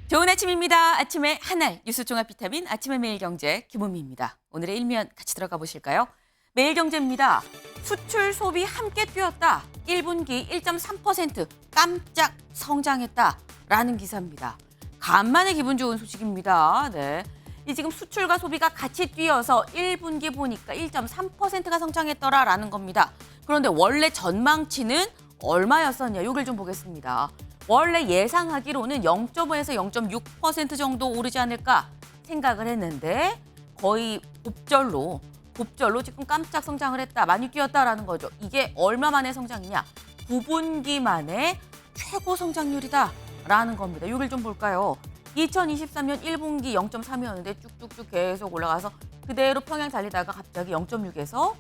좋은 아침입니다. 아침에 한알 뉴스 종합 비타민 아침의 매일경제 김은미입니다. 오늘의 일면 같이 들어가 보실까요? 매일경제입니다. 수출 소비 함께 뛰었다. 1분기 1.3% 깜짝 성장했다라는 기사입니다. 간만에 기분 좋은 소식입니다. 네. 이 지금 수출과 소비가 같이 뛰어서 1분기 보니까 1.3%가 성장했더라라는 겁니다. 그런데 원래 전망치는 얼마였었냐? 이걸 좀 보겠습니다. 원래 예상하기로는 0.5에서 0.6% 정도 오르지 않을까 생각을 했는데 거의 곱절로 지금 깜짝 성장을 했다. 많이 뛰었다라는 거죠. 이게 얼마 만의 성장이냐? 9분기 만에 최고 성장률이다라는 겁니다. 이걸 좀 볼까요? 2023년 1분기 0.3이었는데 쭉쭉쭉 계속 올라가서 그대로 평양 달리다가 갑자기 0.6에서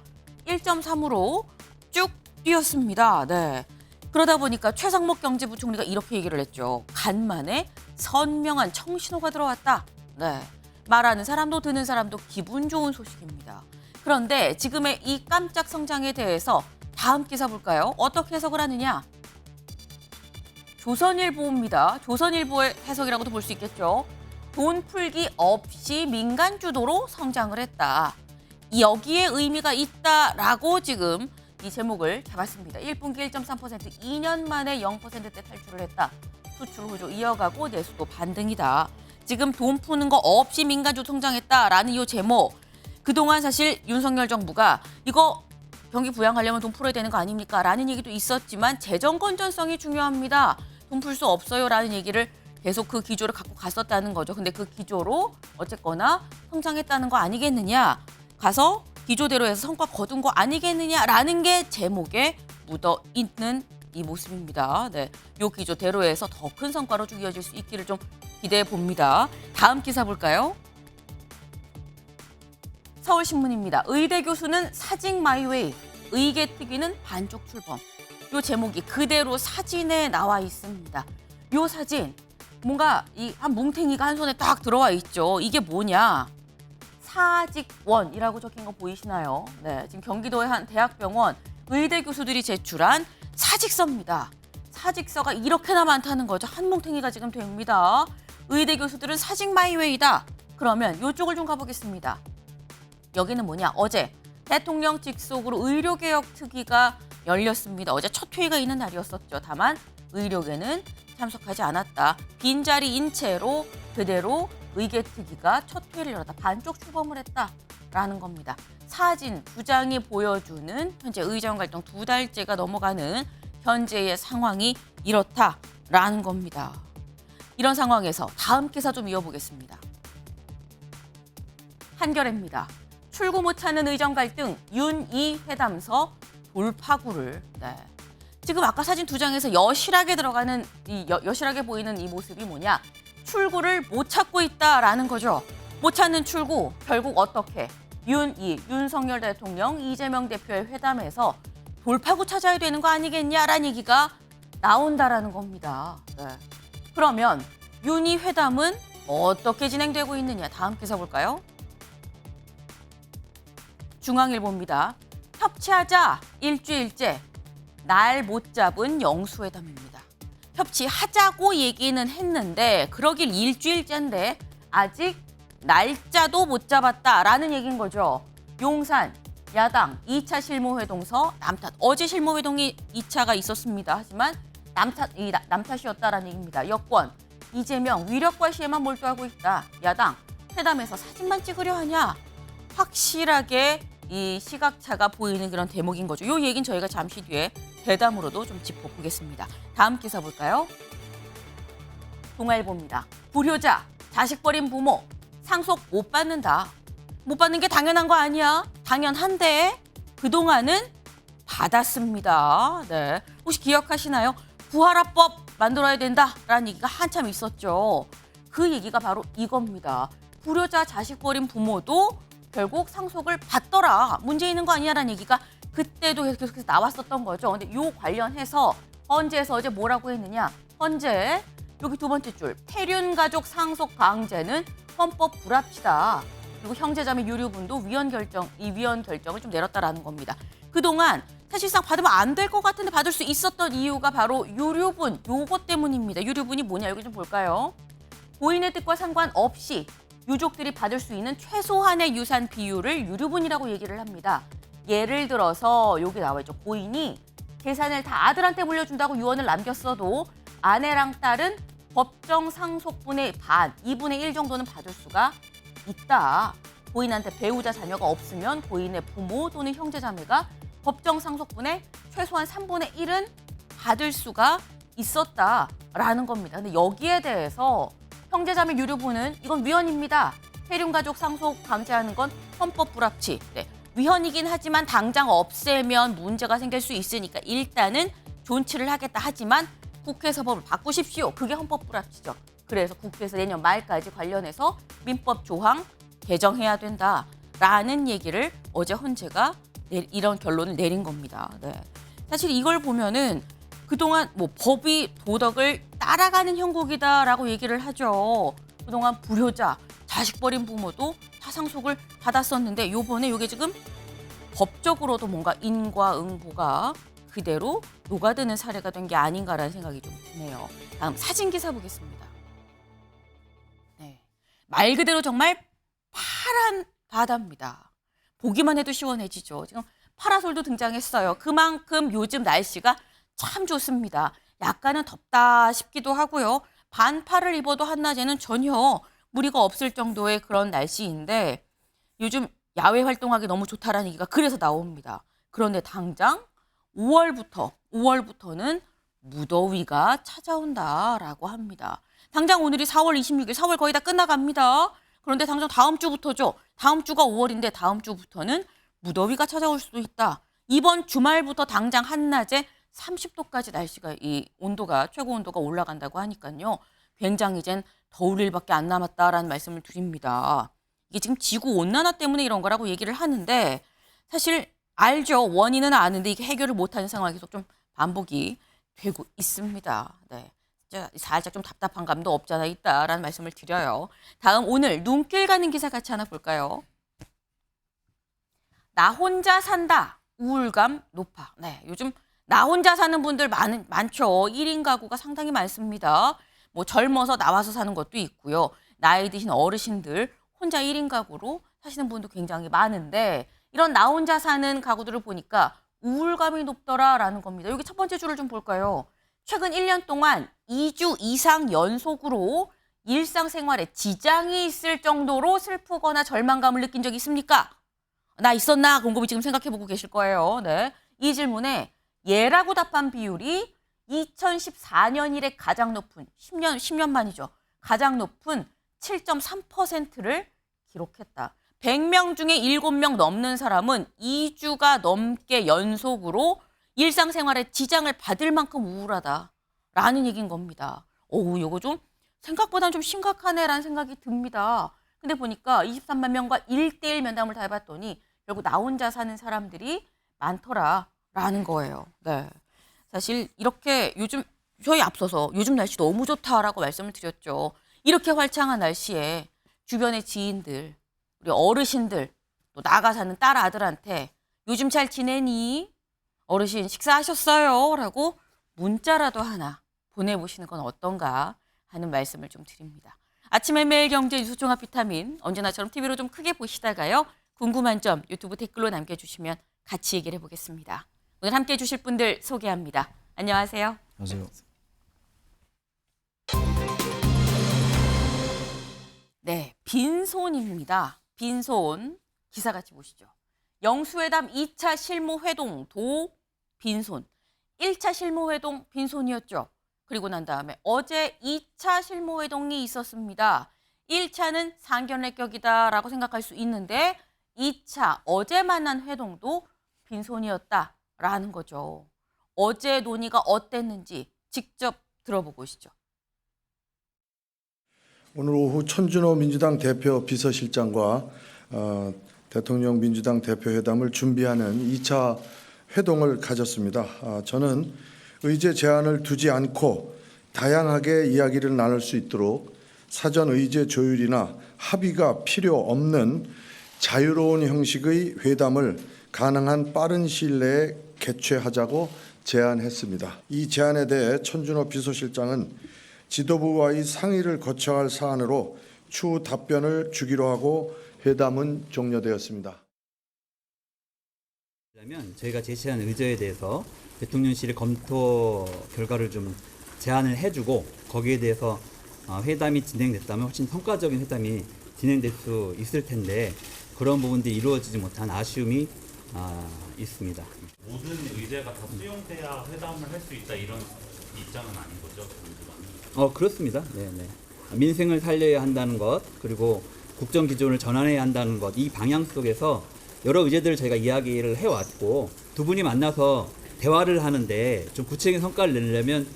1.3으로 쭉 뛰었습니다. 네. 그러다 보니까 최상목 경제부총리가 이렇게 얘기를 했죠. 간만에 선명한 청신호가 들어왔다. 네. 말하는 사람도 듣는 사람도 기분 좋은 소식입니다. 그런데 지금의 이 깜짝 성장에 대해서 다음 기사 볼까요? 어떻게 해석을 하느냐? 조선일보입니다. 조선일보의 해석이라고도 볼 수 있겠죠. 돈 풀기 없이 민간 주도로 성장을 했다. 여기에 의미가 있다라고 지금 이 제목을 잡았습니다. 1분기 1.3%, 2년 만에 0%대 탈출을 했다. 수출 호조 이어가고 내수도 반등이다. 지금 돈 푸는 거 없이 민간주도 성장했다라는 이 제목. 그동안 사실 윤석열 정부가 이거 경기 부양하려면 돈 풀어야 되는 거 아닙니까? 라는 얘기도 있었지만 재정 건전성이 중요합니다. 돈 풀 수 없어요. 라는 얘기를 계속 그 기조를 갖고 갔었다는 거죠. 근데 그 기조로 어쨌거나 성장했다는 거 아니겠느냐. 가서 기조대로 해서 성과 거둔 거 아니겠느냐라는 게 제목에 묻어 있는 이 모습입니다. 네, 요 기조대로 해서 더 큰 성과로 쭉 이어질 수 있기를 좀 기대해 봅니다. 다음 기사 볼까요? 서울신문입니다. 의대 교수는 사직 마이웨이, 의계특위는 반쪽 출범. 요 제목이 그대로 사진에 나와 있습니다. 요 사진 뭔가 이 한 뭉탱이가 한 손에 딱 들어와 있죠. 이게 뭐냐? 사직원이라고 적힌 거 보이시나요? 네, 지금 경기도의 한 대학병원 의대 교수들이 제출한 사직서입니다. 사직서가 이렇게나 많다는 거죠. 한 뭉탱이가 지금 됩니다. 의대 교수들은 사직 마이웨이다. 그러면 이쪽을 좀 가보겠습니다. 여기는 뭐냐? 어제 대통령 직속으로 의료개혁 특위가 열렸습니다. 어제 첫 회의가 있는 날이었었죠. 다만 의료계는 참석하지 않았다. 빈자리인 채로 그대로 의계특위가 첫 회의를 열었다. 반쪽 출범을 했다라는 겁니다. 사진 2장이 보여주는 현재 의정 활동 2달째가 넘어가는 현재의 상황이 이렇다라는 겁니다. 이런 상황에서 다음 기사 좀 이어보겠습니다. 한겨레입니다. 출구 못 찾는 의정 갈등 윤이 회담서 돌파구를. 네. 지금 아까 사진 2장에서 여실하게 들어가는 여실하게 보이는 이 모습이 뭐냐? 출구를 못 찾고 있다라는 거죠. 못 찾는 출구 결국 어떻게? 윤석열 대통령 이재명 대표의 회담에서 돌파구 찾아야 되는 거 아니겠냐라는 얘기가 나온다라는 겁니다. 네. 그러면 윤이 회담은 어떻게 진행되고 있느냐? 다음 기사 볼까요? 중앙일보입니다. 협치하자 일주일째 날 못 잡은 영수회담입니다. 협치하자고 얘기는 했는데 그러길 일주일째인데 아직 날짜도 못 잡았다라는 얘기인 거죠. 용산 야당 2차 실무회동서 남탓. 어제 실무회동이 2차가 있었습니다. 하지만 남탓이었다라는 얘기입니다. 여권 이재명 위력 과시에만 몰두하고 있다. 야당 회담에서 사진만 찍으려 하냐. 확실하게 이 시각차가 보이는 그런 대목인 거죠. 이 얘기는 저희가 잠시 뒤에 대담으로도 좀 짚어보겠습니다. 다음 기사 볼까요? 동아일보입니다. 불효자, 자식 버린 부모, 상속 못 받는다. 못 받는 게 당연한 거 아니야? 당연한데 그동안은 받았습니다. 네, 혹시 기억하시나요? 부활화법 만들어야 된다라는 얘기가 한참 있었죠. 그 얘기가 바로 이겁니다. 불효자, 자식 버린 부모도 결국 상속을 받더라. 문제 있는 거 아니냐라는 얘기가 그때도 계속해서 나왔었던 거죠. 근데 요 관련해서 헌재에서 어제 뭐라고 했느냐. 헌재 여기 두 번째 줄 폐륜 가족 상속 강제는 헌법 불합치다. 그리고 형제자매 유류분도 위헌 결정을 좀 내렸다라는 겁니다. 그동안 사실상 받으면 안 될 것 같은데 받을 수 있었던 이유가 바로 유류분 요것 때문입니다. 유류분이 뭐냐 여기 좀 볼까요? 고인의 뜻과 상관없이 유족들이 받을 수 있는 최소한의 유산 비율을 유류분이라고 얘기를 합니다. 예를 들어서 여기 나와 있죠. 고인이 재산을 다 아들한테 물려준다고 유언을 남겼어도 아내랑 딸은 법정 상속분의 반, 2분의 1 정도는 받을 수가 있다. 고인한테 배우자 자녀가 없으면 고인의 부모 또는 형제 자매가 법정 상속분의 최소한 3분의 1은 받을 수가 있었다라는 겁니다. 근데 여기에 대해서 형제 자매 유류분은 이건 위헌입니다. 폐륜가족 상속 강제하는 건 헌법 불합치. 네. 위헌이긴 하지만 당장 없애면 문제가 생길 수 있으니까 일단은 존치를 하겠다 하지만 국회에서 법을 바꾸십시오. 그게 헌법 불합치죠. 그래서 국회에서 내년 말까지 관련해서 민법 조항 개정해야 된다라는 얘기를 어제 헌재가 이런 결론을 내린 겁니다. 네. 사실 이걸 보면은 그동안 뭐 법이 도덕을 따라가는 형국이다라고 얘기를 하죠. 그동안 불효자, 자식 버린 부모도 다 상속을 받았었는데 요번에 이게 지금 법적으로도 뭔가 인과응보가 그대로 녹아드는 사례가 된 게 아닌가라는 생각이 좀 드네요. 다음 사진 기사 보겠습니다. 네. 말 그대로 정말 파란 바다입니다. 보기만 해도 시원해지죠. 지금 파라솔도 등장했어요. 그만큼 요즘 날씨가 참 좋습니다. 약간은 덥다 싶기도 하고요. 반팔을 입어도 한낮에는 전혀 무리가 없을 정도의 그런 날씨인데 요즘 야외 활동하기 너무 좋다라는 얘기가 그래서 나옵니다. 그런데 당장 5월부터는 무더위가 찾아온다라고 합니다. 당장 오늘이 4월 26일, 4월 거의 다 끝나갑니다. 그런데 당장 다음 주부터죠. 다음 주가 5월인데 다음 주부터는 무더위가 찾아올 수도 있다. 이번 주말부터 당장 한낮에 30도까지 날씨가 이 온도가 최고 온도가 올라간다고 하니까요. 굉장히 이젠 더울 일밖에 안 남았다라는 말씀을 드립니다. 이게 지금 지구 온난화 때문에 이런 거라고 얘기를 하는데 사실 알죠. 원인은 아는데 이게 해결을 못하는 상황이 계속 좀 반복이 되고 있습니다. 네. 살짝 좀 답답한 감도 없잖아 있다라는 말씀을 드려요. 다음 오늘 눈길 가는 기사 같이 하나 볼까요? 나 혼자 산다. 우울감 높아. 네, 요즘 나 혼자 사는 분들 많죠. 1인 가구가 상당히 많습니다. 뭐 젊어서 나와서 사는 것도 있고요. 나이 드신 어르신들 혼자 1인 가구로 사시는 분도 굉장히 많은데 이런 나 혼자 사는 가구들을 보니까 우울감이 높더라라는 겁니다. 여기 첫 번째 줄을 좀 볼까요? 최근 1년 동안 2주 이상 연속으로 일상생활에 지장이 있을 정도로 슬프거나 절망감을 느낀 적이 있습니까? 나 있었나? 곰곰이 지금 생각해보고 계실 거예요. 네. 이 질문에 예라고 답한 비율이 2014년 이래 가장 높은 10년 만이죠. 가장 높은 7.3%를 기록했다. 100명 중에 7명 넘는 사람은 2주가 넘게 연속으로 일상생활에 지장을 받을 만큼 우울하다라는 얘기인 겁니다. 오우, 이거 좀 생각보다는 좀 심각하네라는 생각이 듭니다. 근데 보니까 23만 명과 1대1 면담을 다 해봤더니 결국 나 혼자 사는 사람들이 많더라라는 거예요. 네. 사실 이렇게 요즘 저희 앞서서 요즘 날씨 너무 좋다라고 말씀을 드렸죠. 이렇게 활창한 날씨에 주변의 지인들, 우리 어르신들, 또 나가 사는 딸 아들한테 요즘 잘 지내니? 어르신 식사하셨어요? 라고 문자라도 하나 보내보시는 건 어떤가 하는 말씀을 좀 드립니다. 아침에 매일 경제 뉴스 종합 비타민 언제나처럼 TV로 좀 크게 보시다가요. 궁금한 점 유튜브 댓글로 남겨주시면 같이 얘기를 해보겠습니다. 오늘 함께해 주실 분들 소개합니다. 안녕하세요. 안녕하세요. 네, 빈손입니다. 빈손 기사 같이 보시죠. 영수회담 2차 실무회동도 빈손. 1차 실무회동 빈손이었죠. 그리고 난 다음에 어제 2차 실무회동이 있었습니다. 1차는 상견례격이다라고 생각할 수 있는데 2차 어제 만난 회동도 빈손이었다라는 거죠. 어제 논의가 어땠는지 직접 들어보고 오시죠. 오늘 오후 천준호 민주당 대표 비서실장과 대통령 민주당 대표 회담을 준비하는 2차 회동을 가졌습니다. 저는 의제 제한을 두지 않고 다양하게 이야기를 나눌 수 있도록 사전 의제 조율이나 합의가 필요 없는 자유로운 형식의 회담을 가능한 빠른 시일 내에 개최하자고 제안했습니다. 이 제안에 대해 천준호 비서실장은 지도부와의 상의를 거쳐야 할 사안으로 추후 답변을 주기로 하고 회담은 종료되었습니다. 그러면 저희가 제시한 의제에 대해서 대통령실의 검토 결과를 좀 제안을 해주고 거기에 대해서 회담이 진행됐다면 훨씬 성과적인 회담이 진행될 수 있을 텐데 그런 부분들이 이루어지지 못한 아쉬움이 있습니다. 모든 의제가 다 수용돼야 회담을 할 수 있다 이런 입장은 아닌 거죠? 그렇습니다. 네네. 민생을 살려야 한다는 것 그리고 국정 기조를 전환해야 한다는 것 이 방향 속에서 여러 의제들을 저희가 이야기를 해왔고 두 분이 만나서 대화를 하는데 좀 구체적인 성과를 내려면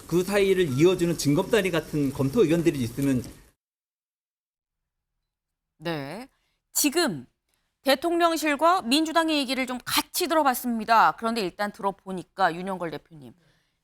그 사이를 이어주는 징검다리 같은 검토 의견들이 있으면 네. 지금 대통령실과 민주당의 얘기를 좀 같이 들어봤습니다. 그런데 일단 들어보니까 윤영걸 대표님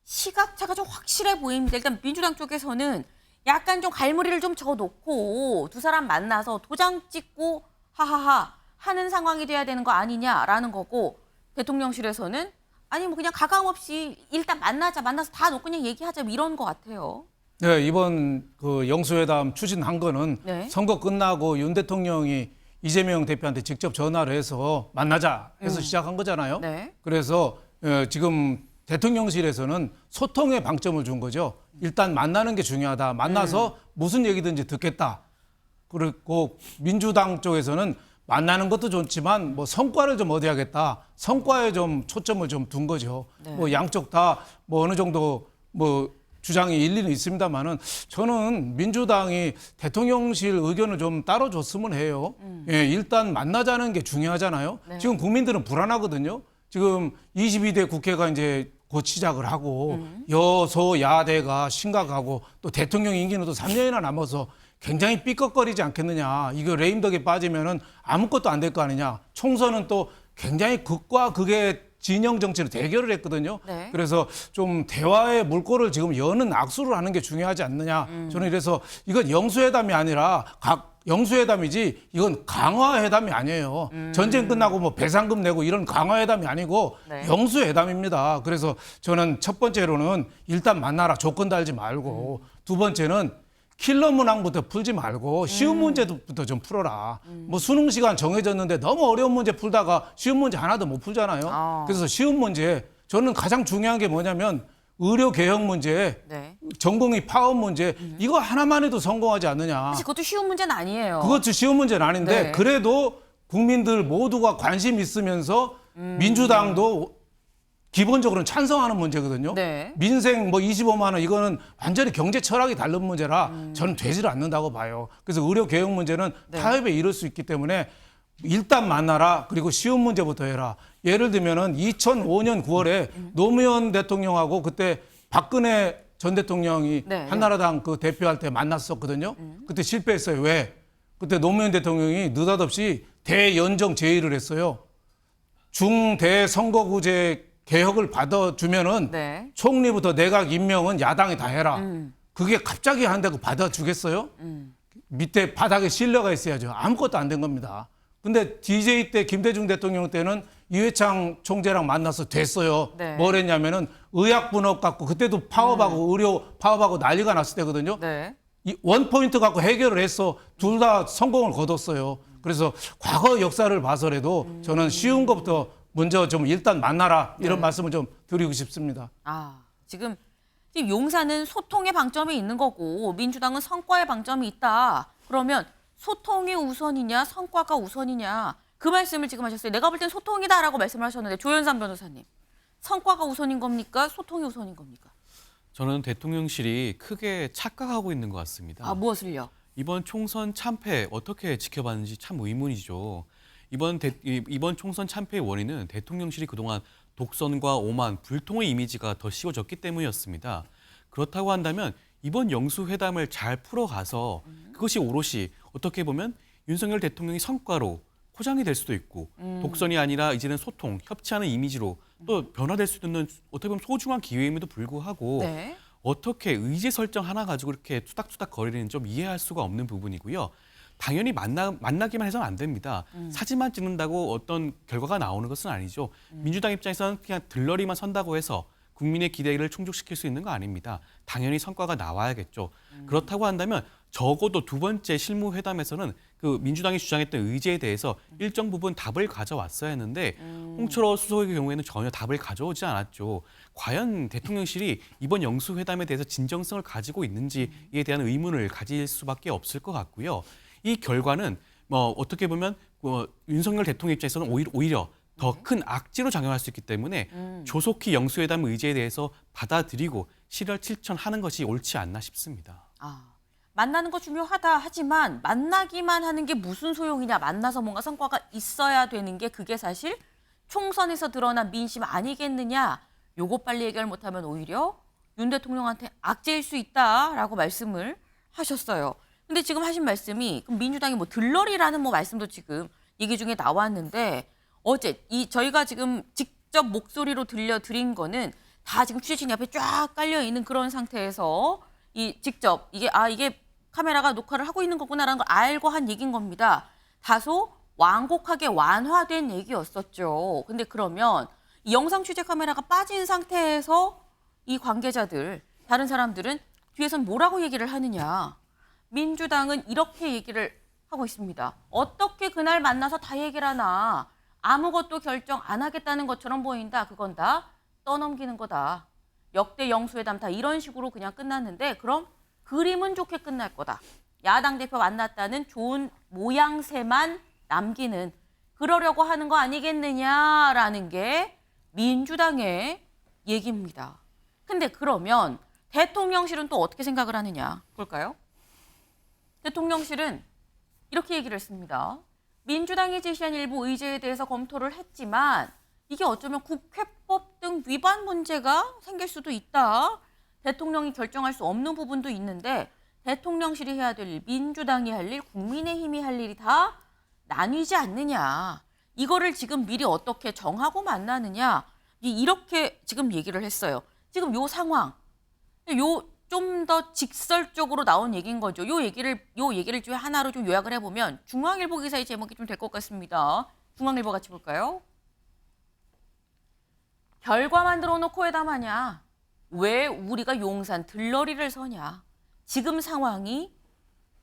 시각차가 좀 확실해 보입니다. 일단 민주당 쪽에서는 약간 좀 갈무리를 좀 져놓고 두 사람 만나서 도장 찍고 하하하 하는 상황이 돼야 되는 거 아니냐라는 거고 대통령실에서는 아니 뭐 그냥 가감 없이 일단 만나서 다 놓고 그냥 얘기하자 이런 거 같아요. 네, 이번 그 영수회담 추진한 거는 네. 선거 끝나고 윤 대통령이 이재명 대표한테 직접 전화를 해서 만나자 해서 시작한 거잖아요. 네. 그래서 지금 대통령실에서는 소통에 방점을 준 거죠. 일단 만나는 게 중요하다. 만나서 무슨 얘기든지 듣겠다. 그리고 민주당 쪽에서는 만나는 것도 좋지만 뭐 성과를 좀 얻어야겠다. 성과에 좀 초점을 좀 둔 거죠. 네. 뭐 양쪽 다 뭐 어느 정도 뭐 주장이 일리는 있습니다만은 저는 민주당이 대통령실 의견을 좀 따라줬으면 해요. 예, 일단 만나자는 게 중요하잖아요. 네. 지금 국민들은 불안하거든요. 지금 22대 국회가 이제 곧 시작을 하고 여소야대가 심각하고 또 대통령 임기는 또 3년이나 남아서 굉장히 삐걱거리지 않겠느냐. 이거 레임덕에 빠지면은 아무것도 안 될 거 아니냐. 총선은 또 굉장히 극과 극의 진영 정치로 대결을 했거든요. 네. 그래서 좀 대화의 물꼬를 지금 여는 악수를 하는 게 중요하지 않느냐. 저는 이래서 이건 영수회담이 아니라 영수회담이지 이건 강화회담이 아니에요. 전쟁 끝나고 뭐 배상금 내고 이런 강화회담이 아니고 네. 영수회담입니다. 그래서 저는 첫 번째로는 일단 만나라 조건 달지 말고 두 번째는 킬러 문항부터 풀지 말고 쉬운 문제부터 좀 풀어라. 뭐 수능 시간 정해졌는데 너무 어려운 문제 풀다가 쉬운 문제 하나도 못 풀잖아요. 그래서 쉬운 문제 저는 가장 중요한 게 뭐냐면 의료 개혁 문제, 네. 전공의 파업 문제 이거 하나만 해도 성공하지 않느냐. 사실 그것도 쉬운 문제는 아니에요. 그것도 쉬운 문제는 아닌데 네. 그래도 국민들 모두가 관심 있으면서 민주당도 기본적으로는 찬성하는 문제거든요. 네. 민생 뭐 25만 원 이거는 완전히 경제 철학이 다른 문제라 저는 되지를 않는다고 봐요. 그래서 의료 개혁 문제는 네. 타협에 이를 수 있기 때문에 일단 만나라. 그리고 쉬운 문제부터 해라. 예를 들면은 2005년 9월에 노무현 대통령하고 그때 박근혜 전 대통령이 네. 한나라당 그 대표할 때 만났었거든요. 그때 실패했어요. 왜? 그때 노무현 대통령이 느닷없이 대연정 제의를 했어요. 중대선거구제 개혁을 받아주면은 네. 총리부터 내각 임명은 야당이 다 해라. 그게 갑자기 한다고 받아주겠어요? 밑에 바닥에 신뢰가 있어야죠. 아무것도 안 된 겁니다. 근데 DJ 때 김대중 대통령 때는 이회창 총재랑 만나서 됐어요. 네. 뭘 했냐면은 의학 분업 갖고 그때도 파업하고 의료 파업하고 난리가 났을 때거든요. 네. 이 원포인트 갖고 해결을 했어. 둘 다 성공을 거뒀어요. 그래서 과거 역사를 봐서라도 저는 쉬운 것부터 먼저 좀 일단 만나라 이런 네. 말씀을 좀 드리고 싶습니다. 지금 용사는 소통의 방점이 있는 거고 민주당은 성과의 방점이 있다. 그러면 소통이 우선이냐 성과가 우선이냐 그 말씀을 지금 하셨어요. 내가 볼 땐 소통이다라고 말씀을 하셨는데 조현삼 변호사님. 성과가 우선인 겁니까? 소통이 우선인 겁니까? 저는 대통령실이 크게 착각하고 있는 것 같습니다. 무엇을요? 이번 총선 참패 어떻게 지켜봤는지 참 의문이죠. 이번 총선 참패의 원인은 대통령실이 그동안 독선과 오만, 불통의 이미지가 더 씌워졌기 때문이었습니다. 그렇다고 한다면 이번 영수회담을 잘 풀어가서 그것이 오롯이 어떻게 보면 윤석열 대통령의 성과로 포장이 될 수도 있고 독선이 아니라 이제는 소통, 협치하는 이미지로 또 변화될 수 있는 어떻게 보면 소중한 기회임에도 불구하고 네. 어떻게 의제 설정 하나 가지고 이렇게 투닥투닥 거리는 좀 이해할 수가 없는 부분이고요. 당연히 만나기만 해서는 안 됩니다. 사진만 찍는다고 어떤 결과가 나오는 것은 아니죠. 민주당 입장에서는 그냥 들러리만 선다고 해서 국민의 기대를 충족시킬 수 있는 거 아닙니다. 당연히 성과가 나와야겠죠. 그렇다고 한다면 적어도 두 번째 실무회담에서는 그 민주당이 주장했던 의제에 대해서 일정 부분 답을 가져왔어야 했는데 홍철호 수석의 경우에는 전혀 답을 가져오지 않았죠. 과연 대통령실이 이번 영수회담에 대해서 진정성을 가지고 있는지에 대한 의문을 가질 수밖에 없을 것 같고요. 이 결과는 뭐 어떻게 보면 윤석열 대통령 입장에서는 오히려 더 큰 악재로 작용할 수 있기 때문에 조속히 영수회담 의제에 대해서 받아들이고 실천하는 것이 옳지 않나 싶습니다. 만나는 거 중요하다 하지만 만나기만 하는 게 무슨 소용이냐. 만나서 뭔가 성과가 있어야 되는 게 그게 사실 총선에서 드러난 민심 아니겠느냐. 요거 빨리 해결 못하면 오히려 윤 대통령한테 악재일 수 있다라고 말씀을 하셨어요. 근데 지금 하신 말씀이 그럼 민주당이 뭐 들러리라는 뭐 말씀도 지금 얘기 중에 나왔는데 어제 저희가 지금 직접 목소리로 들려드린 거는 다 지금 취재진이 앞에 쫙 깔려 있는 그런 상태에서 직접 이게 카메라가 녹화를 하고 있는 거구나라는 걸 알고 한 얘기인 겁니다. 다소 완곡하게 완화된 얘기였었죠. 근데 그러면 이 영상 취재 카메라가 빠진 상태에서 이 관계자들, 다른 사람들은 뒤에선 뭐라고 얘기를 하느냐. 민주당은 이렇게 얘기를 하고 있습니다. 어떻게 그날 만나서 다 얘기를 하나. 아무것도 결정 안 하겠다는 것처럼 보인다. 그건 다 떠넘기는 거다. 역대 영수회담 다 이런 식으로 그냥 끝났는데 그럼 그림은 좋게 끝날 거다. 야당 대표 만났다는 좋은 모양새만 남기는 그러려고 하는 거 아니겠느냐라는 게 민주당의 얘기입니다. 근데 그러면 대통령실은 또 어떻게 생각을 하느냐 볼까요? 대통령실은 이렇게 얘기를 했습니다. 민주당이 제시한 일부 의제에 대해서 검토를 했지만 이게 어쩌면 국회법 등 위반 문제가 생길 수도 있다. 대통령이 결정할 수 없는 부분도 있는데 대통령실이 해야 될 일, 민주당이 할 일, 국민의힘이 할 일이 다 나뉘지 않느냐. 이거를 지금 미리 어떻게 정하고 만나느냐. 이렇게 지금 얘기를 했어요. 지금 요 상황, 좀 더 직설적으로 나온 얘기인 거죠. 요 얘기를 좀 하나로 좀 요약을 해보면 중앙일보 기사의 제목이 좀 될 것 같습니다. 중앙일보 같이 볼까요? 결과 만들어 놓고 회담하냐. 왜 우리가 용산 들러리를 서냐. 지금 상황이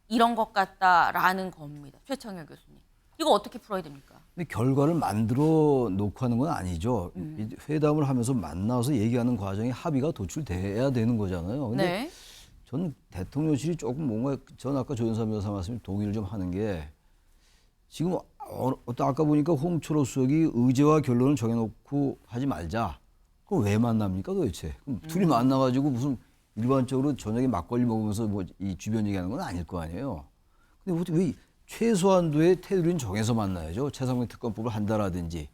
이런 것 같다라는 겁니다. 최창열 교수님. 이거 어떻게 풀어야 됩니까? 근데 결과를 만들어 놓고 하는 건 아니죠. 이 회담을 하면서 만나서 얘기하는 과정에 합의가 도출돼야 되는 거잖아요. 근데 네. 저는 대통령실이 조금 뭔가 전 아까 조윤삼 여사 말씀 동의를 좀 하는 게 지금 아까 보니까 홍철호 수석이 의제와 결론을 정해놓고 하지 말자. 그럼 왜 만납니까 도대체? 그럼 둘이 만나가지고 무슨 일반적으로 저녁에 막걸리 먹으면서 뭐 이 주변 얘기하는 건 아닐 거 아니에요. 근데 왜 최소한도의 테두리는 정해서 만나야죠. 최상병 특검법을 한다라든지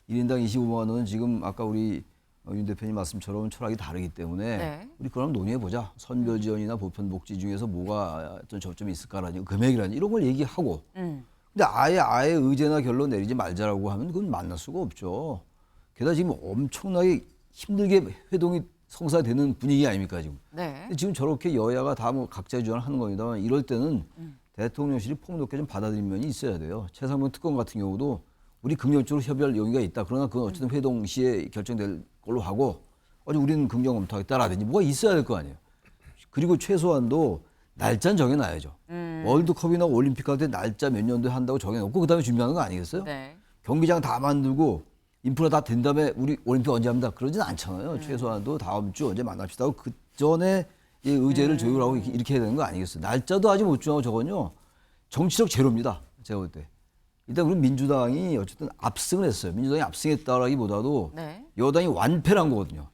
1인당 25만 원은 지금 아까 우리 윤 대표님 말씀처럼 철학이 다르기 때문에 네. 우리 그럼 논의해보자. 선거 지원이나 보편 복지 중에서 뭐가 어떤 저점이 있을까라든지 금액이라든지 이런 걸 얘기하고 근데 아예 의제나 결론 내리지 말자라고 하면 그건 만날 수가 없죠. 게다가 지금 엄청나게 힘들게 회동이 성사되는 분위기 아닙니까 지금. 네. 근데 지금 저렇게 여야가 다 뭐 각자의 주장을 하는 겁니다만 이럴 때는 대통령실이 폭넓게 좀 받아들인 면이 있어야 돼요. 최상병 특검 같은 경우도 우리 긍정적으로 협의할 용의가 있다. 그러나 그건 어쨌든 회동 시에 결정될 걸로 하고 아주 우리는 긍정 검토하겠다라든지 뭐가 있어야 될 거 아니에요. 그리고 최소한도 날짜는 정해놔야죠. 월드컵이나 올림픽 할 때 날짜 몇 년도에 한다고 정해놓고 그다음에 준비하는 거 아니겠어요? 네. 경기장 다 만들고 인프라 다 된 다음에 우리 올림픽 언제 합니다. 그러진 않잖아요. 최소한도 다음 주 언제 만납시다 하고 그 전에 이 의제를 조율하고 이렇게 해야 되는 거 아니겠어요. 날짜도 아직 못 정하고 저건요. 정치적 제로입니다. 제가 볼 때. 일단 우리 민주당이 어쨌든 압승을 했어요. 민주당이 압승했다라기보다도 네. 여당이 완패를 한 거거든요.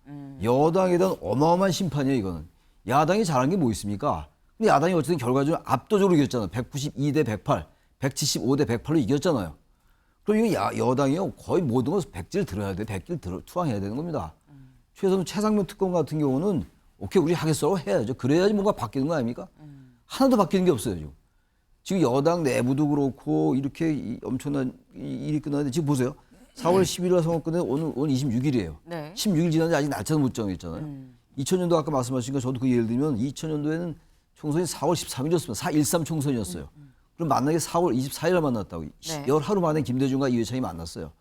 여당에 대한 어마어마한 심판이에요, 이거는. 야당이 잘한 게 뭐 있습니까? 근데 야당이 어쨌든 결과적으로 압도적으로 이겼잖아요. 192대 108, 175대 108로 이겼잖아요. 그럼 이거 여당이요 거의 모든 것을 백지를 들어야 돼. 백지를 투항해야 되는 겁니다. 최상병 특검 같은 경우는 오케이 우리 하겠어라고 해야죠. 그래야지 뭔가 바뀌는 거 아닙니까? 하나도 바뀌는 게 없어요 지금. 지금 여당 내부도 그렇고 이렇게 엄청난 일이 끝났는데 지금 보세요. 4월 11일 선거 끝내 오늘 26일이에요. 네. 16일 지났는데 아직 날짜는 못 정했잖아요. 2000년도 아까 말씀하시니까 저도 그 예를 들면 2000년도에는 총선이 4월 13일이었습니다. 4.13 총선이었어요. 그럼 만나게 4월 24일에 만났다고. 네. 열하루 만에 김대중과 이회창이 만났어요.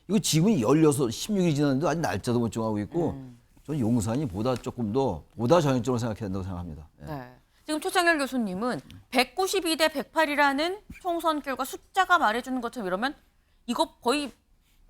이거 지금이 16일 지났는데 아직 날짜도 못 정하고 있고 저는 용산이 보다 전형적으로 생각해야 된다고 생각합니다. 예. 네. 지금 최창열 교수님은 192대 108이라는 총선 결과 숫자가 말해주는 것처럼 이러면 이거 거의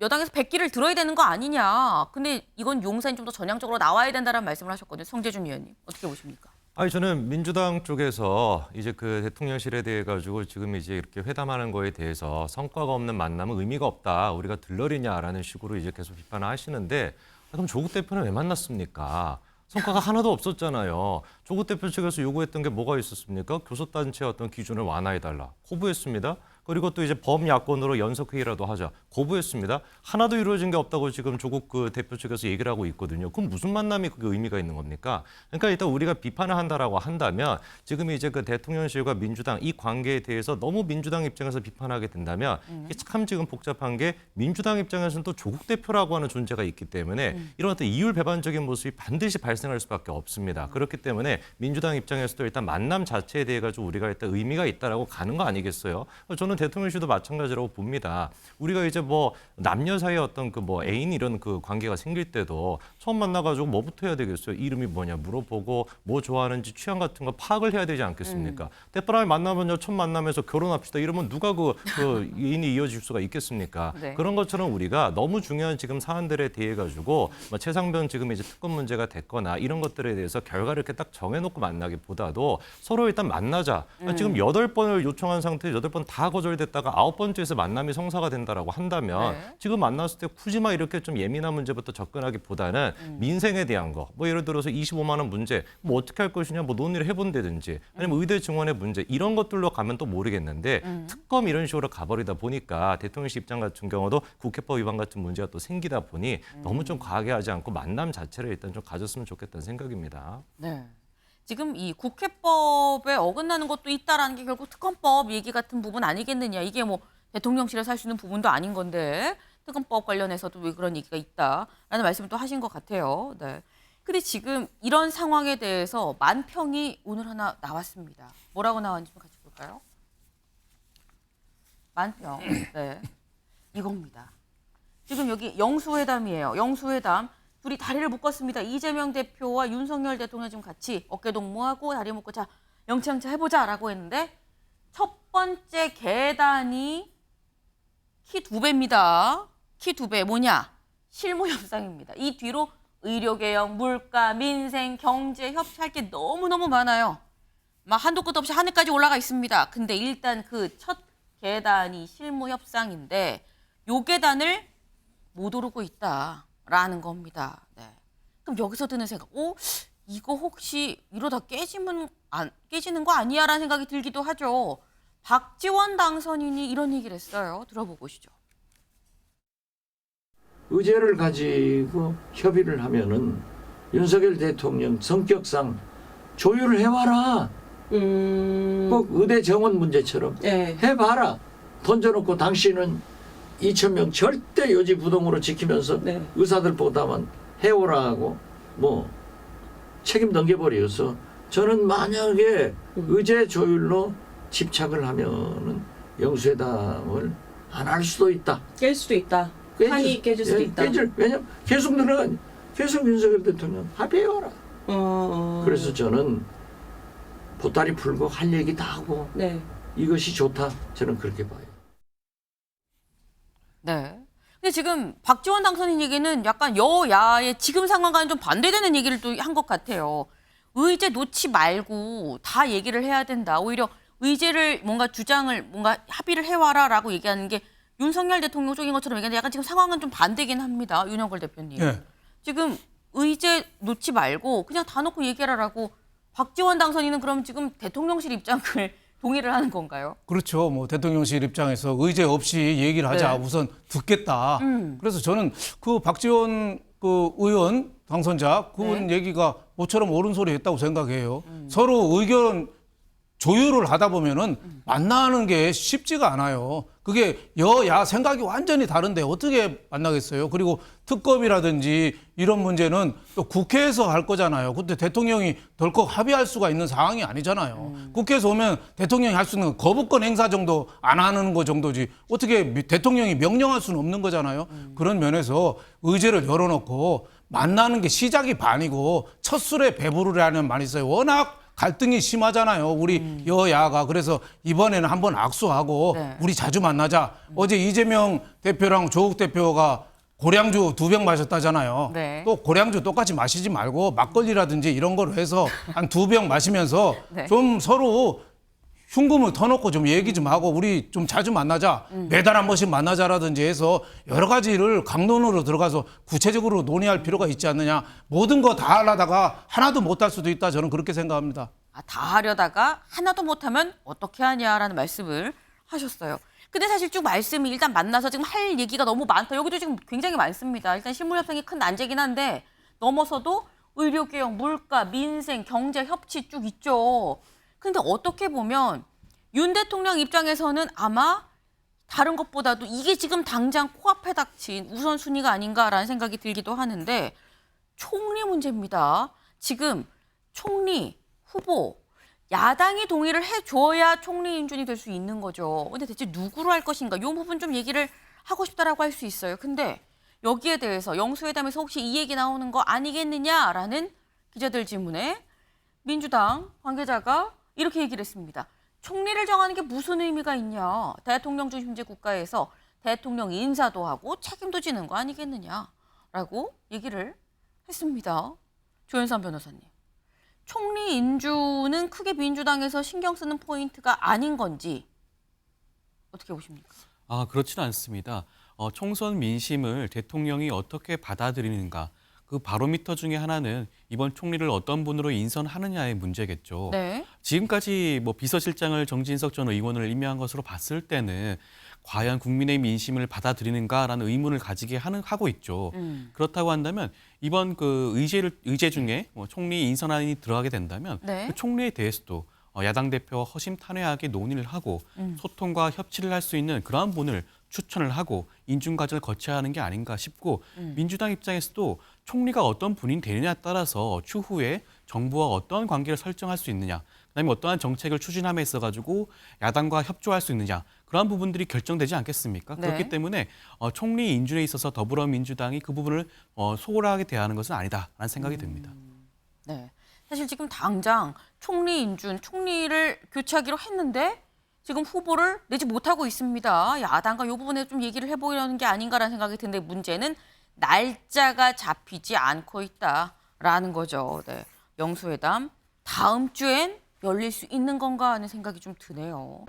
여당에서 100기를 들어야 되는 거 아니냐. 근데 이건 용산이 좀 더 전향적으로 나와야 된다는 말씀을 하셨거든요. 성재준 의원님 어떻게 보십니까? 아니 저는 민주당 쪽에서 이제 그 대통령실에 대해 가지고 지금 이제 이렇게 회담하는 거에 대해서 성과가 없는 만남은 의미가 없다. 우리가 들러리냐라는 식으로 이제 계속 비판을 하시는데 그럼 조국 대표는 왜 만났습니까? 성과가 하나도 없었잖아요. 조국 대표 측에서 요구했던 게 뭐가 있었습니까? 교섭단체 어떤 기준을 완화해달라. 거부했습니다. 그리고 또 이제 범야권으로 연석회의라도 하자. 거부했습니다. 하나도 이루어진 게 없다고 지금 조국 그 대표 측에서 얘기를 하고 있거든요. 그럼 무슨 만남이 그게 의미가 있는 겁니까? 그러니까 일단 우리가 비판을 한다라고 한다면 지금 이제 그 대통령실과 민주당 이 관계에 대해서 너무 민주당 입장에서 비판하게 된다면 이게 참 지금 복잡한 게 민주당 입장에서는 또 조국 대표라고 하는 존재가 있기 때문에 이런 어떤 이율 배반적인 모습이 반드시 발생할 수밖에 없습니다. 그렇기 때문에 민주당 입장에서도 일단 만남 자체에 대해 가지고 우리가 일단 의미가 있다라고 가는 거 아니겠어요? 저는 대통령실도 마찬가지라고 봅니다. 우리가 이제 뭐 남녀 사이에 어떤 그 뭐 애인 이런 그 관계가 생길 때도 처음 만나가지고 뭐부터 해야 되겠어요? 이름이 뭐냐 물어보고 뭐 좋아하는지 취향 같은 거 파악을 해야 되지 않겠습니까? 대바람에 만나면요 첫 만남에서 결혼합시다 이러면 누가 그 애인이 이어질 수가 있겠습니까? 네. 그런 것처럼 우리가 너무 중요한 지금 사안들에 대해 가지고 뭐 최상병 지금 이제 특검 문제가 됐거나 이런 것들에 대해서 결과를 이렇게 딱 정해놓고 만나기보다도 서로 일단 만나자. 지금 8번을 요청한 상태에서 8번 다 거절됐다가 9번째에서 만남이 성사가 된다라고 한다면 네. 지금 만났을 때 굳이 막 이렇게 좀 예민한 문제부터 접근하기보다는 민생에 대한 거, 뭐 예를 들어서 25만 원 문제, 뭐 어떻게 할 것이냐, 뭐 논의를 해본다든지, 아니면 의대 증원의 문제 이런 것들로 가면 또 모르겠는데 특검 이런 식으로 가버리다 보니까 대통령실 입장 같은 경우도 국회법 위반 같은 문제가 또 생기다 보니 너무 좀 과하게 하지 않고 만남 자체를 일단 좀 가졌으면 좋겠다는 생각입니다. 네. 지금 이 국회법에 어긋나는 것도 있다라는 게 결국 특검법 얘기 같은 부분 아니겠느냐. 이게 뭐 대통령실에서 할 수 있는 부분도 아닌 건데 특검법 관련해서도 왜 그런 얘기가 있다라는 말씀을 또 하신 것 같아요. 네. 근데 지금 이런 상황에 대해서 만평이 오늘 하나 나왔습니다. 뭐라고 나왔는지 좀 같이 볼까요? 만평. 네. 이겁니다. 지금 여기 영수회담이에요. 영수회담. 둘이 다리를 묶었습니다. 이재명 대표와 윤석열 대통령 지금 같이 어깨 동무하고 다리 묶고 자 영창차 해보자라고 했는데 첫 번째 계단이 키 2배입니다. 키 2배 뭐냐? 실무 협상입니다. 이 뒤로 의료개혁, 물가, 민생, 경제, 협치할 게 너무너무 많아요. 막 한도 끝 없이 하늘까지 올라가 있습니다. 근데 일단 그 첫 계단이 실무 협상인데 요 계단을 못 오르고 있다라는 겁니다. 네. 그럼 여기서 드는 생각, 이거 혹시 이러다 깨지는 거 아니야라는 생각이 들기도 하죠. 박지원 당선인이 이런 얘기를 했어요. 들어보고 오시죠. 의제를 가지고 협의를 하면은 윤석열 대통령 성격상 조율을 해와라. 꼭 의대 정원 문제처럼 해봐라. 던져놓고 당신은 2,000명 절대 요지부동으로 지키면서 의사들 보다만 해오라 하고 뭐 책임 넘겨버려서 저는 만약에 의제 조율로 집착을 하면은 영수회담을 안 할 수도 있다. 깰 수도 있다. 판이 깨질 수도 있다. 왜냐면 계속 늘어나니 계속 윤석열 대통령 합의해와라. 그래서 저는 보따리 풀고 할 얘기 다 하고 이것이 좋다. 저는 그렇게 봐요. 네. 근데 지금 박지원 당선인 얘기는 약간 여야의 지금 상황과는 좀 반대되는 얘기를 또 한 것 같아요. 의제 놓지 말고 다 얘기를 해야 된다. 오히려 의제를 뭔가 주장을 뭔가 합의를 해와라라고 얘기하는 게 윤석열 대통령 쪽인 것처럼 얘기하는데 약간 지금 상황은 좀 반대긴 합니다. 윤영걸 대표님. 예. 지금 의제 놓지 말고 그냥 다 놓고 얘기하라라고 박지원 당선인은 그럼 지금 대통령실 입장을 동의를 하는 건가요? 그렇죠. 뭐 대통령실 입장에서 의제 없이 얘기를 하자. 네. 우선 듣겠다. 그래서 저는 그 박지원 그 의원 당선자 그분 얘기가 모처럼 옳은 소리 했다고 생각해요. 서로 의견 조율을 하다 보면은 만나는 게 쉽지가 않아요. 그게 여야 생각이 완전히 다른데 어떻게 만나겠어요? 그리고 특검이라든지 이런 문제는 또 국회에서 할 거잖아요. 그때 대통령이 덜컥 합의할 수가 있는 상황이 아니잖아요. 국회에서 오면 대통령이 할 수 있는 거부권 행사 정도 안 하는 거 정도지 어떻게 대통령이 명령할 수는 없는 거잖아요. 그런 면에서 의제를 열어놓고 만나는 게 시작이 반이고 첫 술에 배부르라는 말이 있어요. 워낙 갈등이 심하잖아요. 우리 여야가. 그래서 이번에는 한번 악수하고 네. 우리 자주 만나자. 어제 이재명 대표랑 조국 대표가 고량주 2병 마셨다잖아요. 네. 또 고량주 똑같이 마시지 말고 막걸리라든지 이런 거로 해서 한 2병 마시면서 네. 좀 서로 흉금을 터놓고 좀 얘기 좀 하고 우리 좀 자주 만나자. 매달 한 번씩 만나자라든지 해서 여러 가지를 강론으로 들어가서 구체적으로 논의할 필요가 있지 않느냐. 모든 거 다 하려다가 하나도 못 할 수도 있다. 저는 그렇게 생각합니다. 다 하려다가 하나도 못하면 어떻게 하냐라는 말씀을 하셨어요. 근데 사실 쭉 말씀이 일단 만나서 지금 할 얘기가 너무 많다. 여기도 지금 굉장히 많습니다. 일단 실무협상이 큰 난제긴 한데 넘어서도 의료개혁, 물가, 민생, 경제, 협치 쭉 있죠. 근데 어떻게 보면 윤 대통령 입장에서는 아마 다른 것보다도 이게 지금 당장 코앞에 닥친 우선순위가 아닌가라는 생각이 들기도 하는데 총리 문제입니다. 지금 총리 후보 야당이 동의를 해줘야 총리 인준이 될 수 있는 거죠. 근데 대체 누구로 할 것인가? 이 부분 좀 얘기를 하고 싶다라고 할 수 있어요. 근데 여기에 대해서 영수회담에서 혹시 이 얘기 나오는 거 아니겠느냐라는 기자들 질문에 민주당 관계자가 이렇게 얘기를 했습니다. 총리를 정하는 게 무슨 의미가 있냐. 대통령 중심제 국가에서 대통령 인사도 하고 책임도 지는 거 아니겠느냐라고 얘기를 했습니다. 조현선 변호사님. 총리 인준은 크게 민주당에서 신경 쓰는 포인트가 아닌 건지 어떻게 보십니까? 그렇지는 않습니다. 총선 민심을 대통령이 어떻게 받아들이는가 그 바로미터 중에 하나는 이번 총리를 어떤 분으로 인선하느냐의 문제겠죠. 네. 지금까지 뭐 비서실장을 정진석 전 의원을 임명한 것으로 봤을 때는 과연 국민의 민심을 받아들이는가라는 의문을 가지게 하고 있죠. 그렇다고 한다면 이번 그 의제 중에 뭐 총리 인선안이 들어가게 된다면 네. 그 총리에 대해서도 야당 대표와 허심탄회하게 논의를 하고 소통과 협치를 할 수 있는 그러한 분을 추천을 하고 인준 과정을 거쳐야 하는 게 아닌가 싶고 민주당 입장에서도 총리가 어떤 분이 되느냐에 따라서 추후에 정부와 어떤 관계를 설정할 수 있느냐, 그다음에 어떠한 정책을 추진함에 있어 가지고 야당과 협조할 수 있느냐 그러한 부분들이 결정되지 않겠습니까? 네. 그렇기 때문에 총리 인준에 있어서 더불어민주당이 그 부분을 소홀하게 대하는 것은 아니다라는 생각이 듭니다. 네. 사실 지금 당장 총리 인준, 총리를 교체하기로 했는데 지금 후보를 내지 못하고 있습니다. 야당과 이 부분에 좀 얘기를 해보려는 게 아닌가라는 생각이 드는데 문제는 날짜가 잡히지 않고 있다라는 거죠. 네. 영수회담 다음 주엔 열릴 수 있는 건가 하는 생각이 좀 드네요.